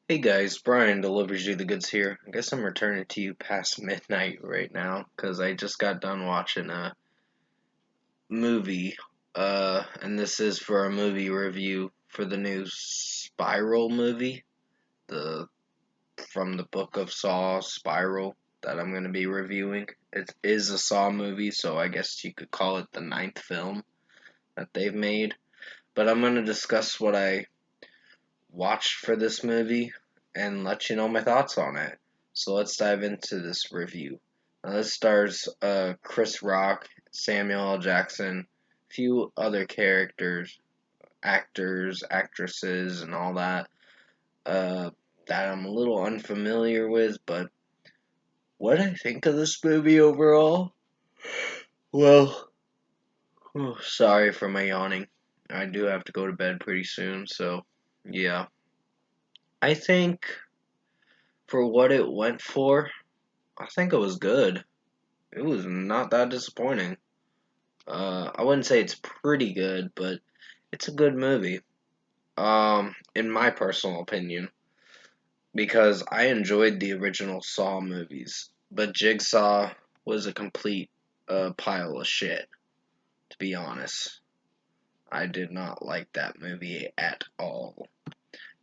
Hey guys, Brian delivers you the goods here. I guess I'm returning to you past midnight right now because I just got done watching a movie. And this is for a movie review for the new Spiral movie, the from the Book of Saw Spiral that I'm going to be reviewing. It is a Saw movie, so I guess you could call it the ninth film that they've made. But I'm going to discuss what I watched for this movie and let you know my thoughts on it. So let's dive into this review. Now, this stars Chris Rock, Samuel L. Jackson, a few other characters, actors, actresses, and all that that I'm a little unfamiliar with. But what I think of this movie overall? Well, sorry for my yawning. I do have to go to bed pretty soon, so yeah. I think for what it went for, I think it was good. It was not that disappointing. I wouldn't say it's pretty good, but it's a good movie. In my personal opinion, because I enjoyed the original Saw movies, but Jigsaw was a complete pile of shit. To be honest, I did not like that movie at all.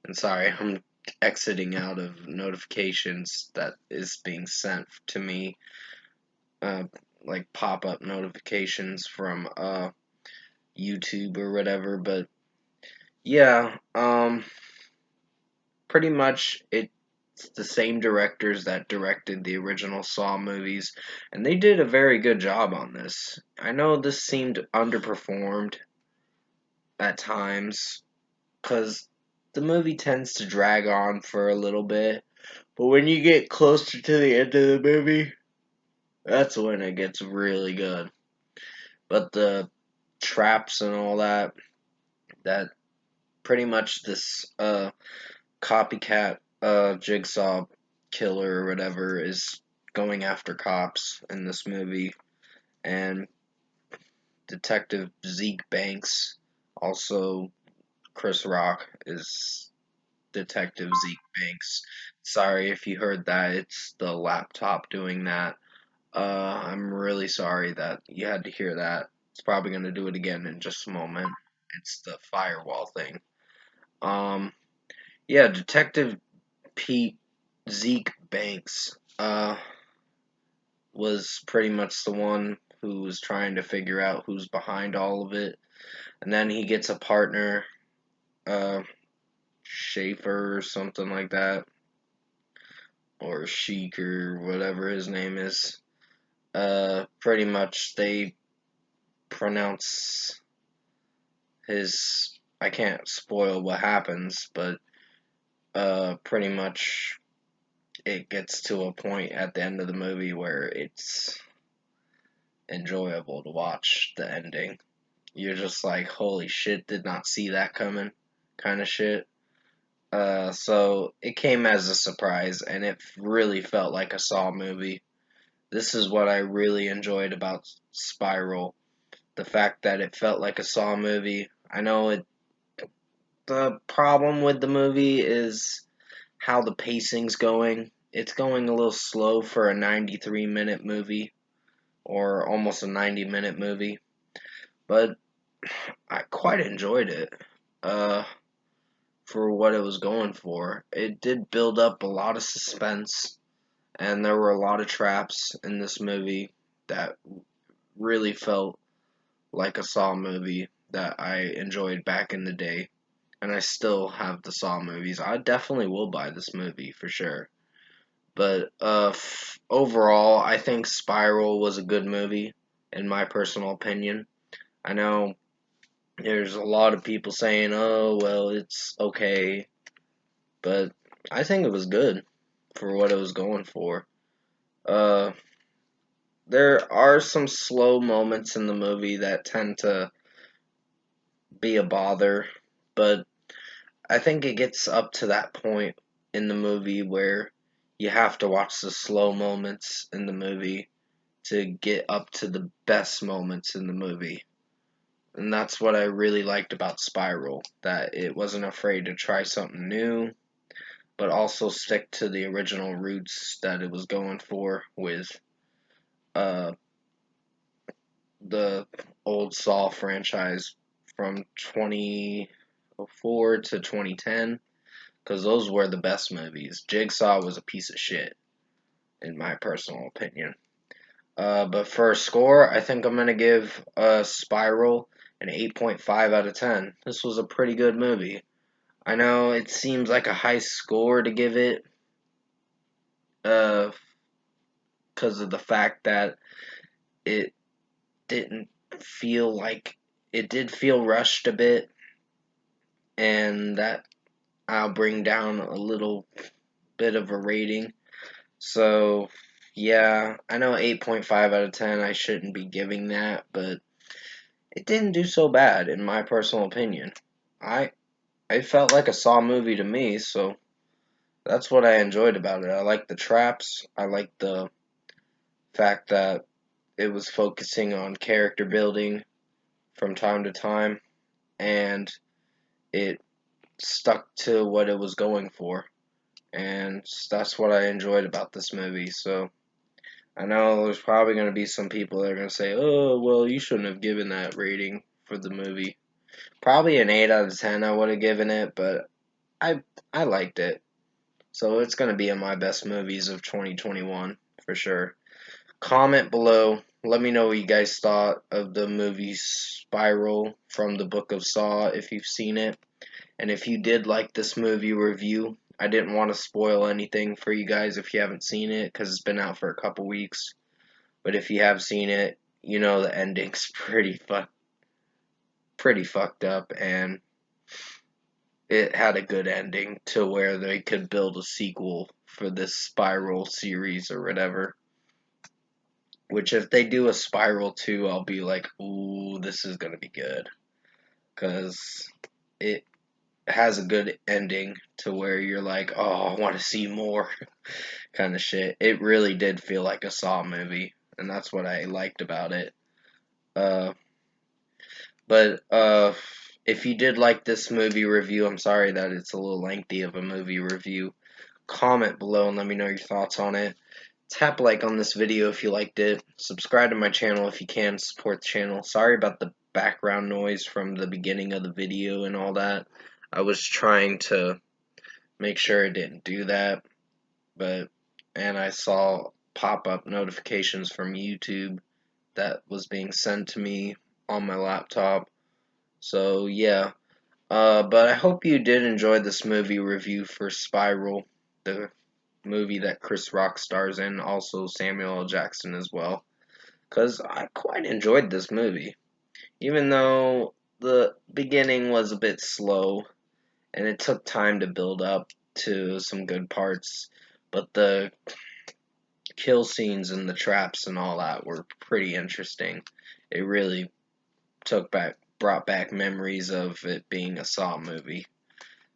And sorry, I'm exiting out of notifications that is being sent to me uh, like pop up notifications from YouTube or whatever. But yeah, pretty much it's the same directors that directed the original Saw movies, and they did a very good job on this. I know this seemed underperformed at times because the movie tends to drag on for a little bit, but when you get closer to the end of the movie, that's when it gets really good. But the traps and all that pretty much this copycat jigsaw killer or whatever is going after cops in this movie, and Detective Zeke Banks, also Chris Rock, is Detective Zeke Banks. Sorry if you heard that, it's the laptop doing that. I'm really sorry that you had to hear that. It's probably gonna do it again in just a moment. It's the firewall thing. Um, yeah, Detective Pete Zeke Banks was pretty much the one who was trying to figure out who's behind all of it. And then he gets a partner, uh, Schaefer or something like that, or Sheik or whatever his name is. Pretty much they pronounce his. I can't spoil what happens, but pretty much it gets to a point at the end of the movie where it's enjoyable to watch the ending. You're just like, holy shit, did not see that coming, kind of shit. So it came as a surprise, and it really felt like a Saw movie. This is what I really enjoyed about Spiral, the fact that it felt like a Saw movie. I know it. The problem with the movie is how the pacing's going. It's going a little slow for a 93-minute movie, or almost a 90-minute movie, but I quite enjoyed it. Uh, for what it was going for. It did build up a lot of suspense, and there were a lot of traps in this movie that really felt like a Saw movie that I enjoyed back in the day. And I still have the Saw movies. I definitely will buy this movie for sure. But overall, I think Spiral was a good movie, in my personal opinion. I know there's a lot of people saying, oh, well, it's okay. But I think it was good for what it was going for. Uh, there are some slow moments in the movie that tend to be a bother, but I think it gets up to that point in the movie where you have to watch the slow moments in the movie to get up to the best moments in the movie. And that's what I really liked about Spiral, that it wasn't afraid to try something new. but also stick to the original roots that it was going for with uh, the old Saw franchise from 2004 to 2010, because those were the best movies. Jigsaw was a piece of shit, in my personal opinion. But for a score, I think I'm going to give Spiral an 8.5 out of 10. This was a pretty good movie. I know it seems like a high score to give it, uh, because of the fact that it didn't feel like it did feel rushed a bit, and that I'll bring down a little bit of a rating. So, yeah, I know 8.5 out of 10, I shouldn't be giving that, but it didn't do so bad, in my personal opinion. I it felt like a Saw movie to me, so that's what I enjoyed about it. I liked the traps, I liked the fact that it was focusing on character building from time to time, and it stuck to what it was going for. And that's what I enjoyed about this movie. So I know there's probably going to be some people that are going to say, oh, well, you shouldn't have given that rating for the movie. Probably an 8 out of 10 I would have given it, but I I liked it. So it's going to be in my best movies of 2021 for sure. Comment below. Let me know what you guys thought of the movie Spiral from the Book of Saw if you've seen it. And if you did like this movie review, I didn't want to spoil anything for you guys if you haven't seen it because it's been out for a couple weeks. But if you have seen it, you know the ending's pretty fucked up, and it had a good ending to where they could build a sequel for this Spiral series or whatever. Which if they do a Spiral 2, I'll be like, ooh, this is gonna be good. Cause it has a good ending to where you're like, oh, I want to see more kind of shit. It really did feel like a Saw movie, and that's what I liked about it. Uh, but if you did like this movie review, I'm sorry that it's a little lengthy of a movie review. Comment below and let me know your thoughts on it. Tap like on this video if you liked it. Subscribe to my channel if you can. Support the channel. Sorry about the background noise from the beginning of the video and all that. I was trying to make sure it didn't do that, and I saw pop-up notifications from YouTube that was being sent to me on my laptop. So yeah, but I hope you did enjoy this movie review for Spiral, the movie that Chris Rock stars in, also Samuel L. Jackson as well. Because I quite enjoyed this movie, even though the beginning was a bit slow and it took time to build up to some good parts, but the kill scenes and the traps and all that were pretty interesting. It really brought back memories of it being a Saw movie.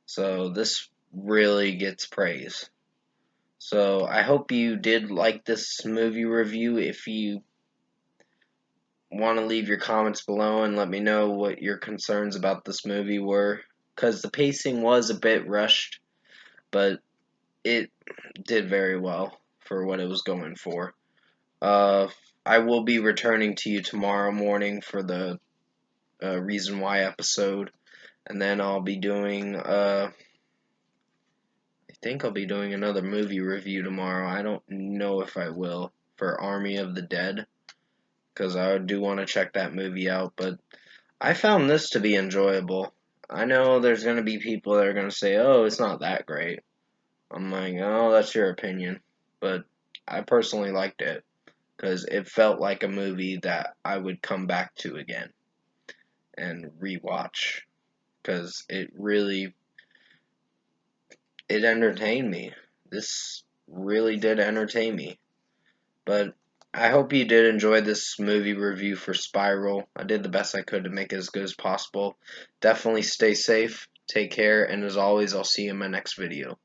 So this really gets praise. So I hope you did like this movie review. If you want to leave your comments below and let me know what your concerns about this movie were, because the pacing was a bit rushed, but it did very well for what it was going for. Uh, I will be returning to you tomorrow morning for the Reason Why episode, and then I'll be doing I think I'll be doing another movie review tomorrow. I don't know if I will for Army of the Dead, because I do want to check that movie out, but I found this to be enjoyable. I know there's going to be people that are going to say, oh, it's not that great. I'm like, oh, that's your opinion. But I personally liked it because it felt like a movie that I would come back to again and rewatch because it entertained me. This really did entertain me. But I hope you did enjoy this movie review for Spiral. I did the best I could to make it as good as possible. Definitely stay safe, take care, and as always, I'll see you in my next video.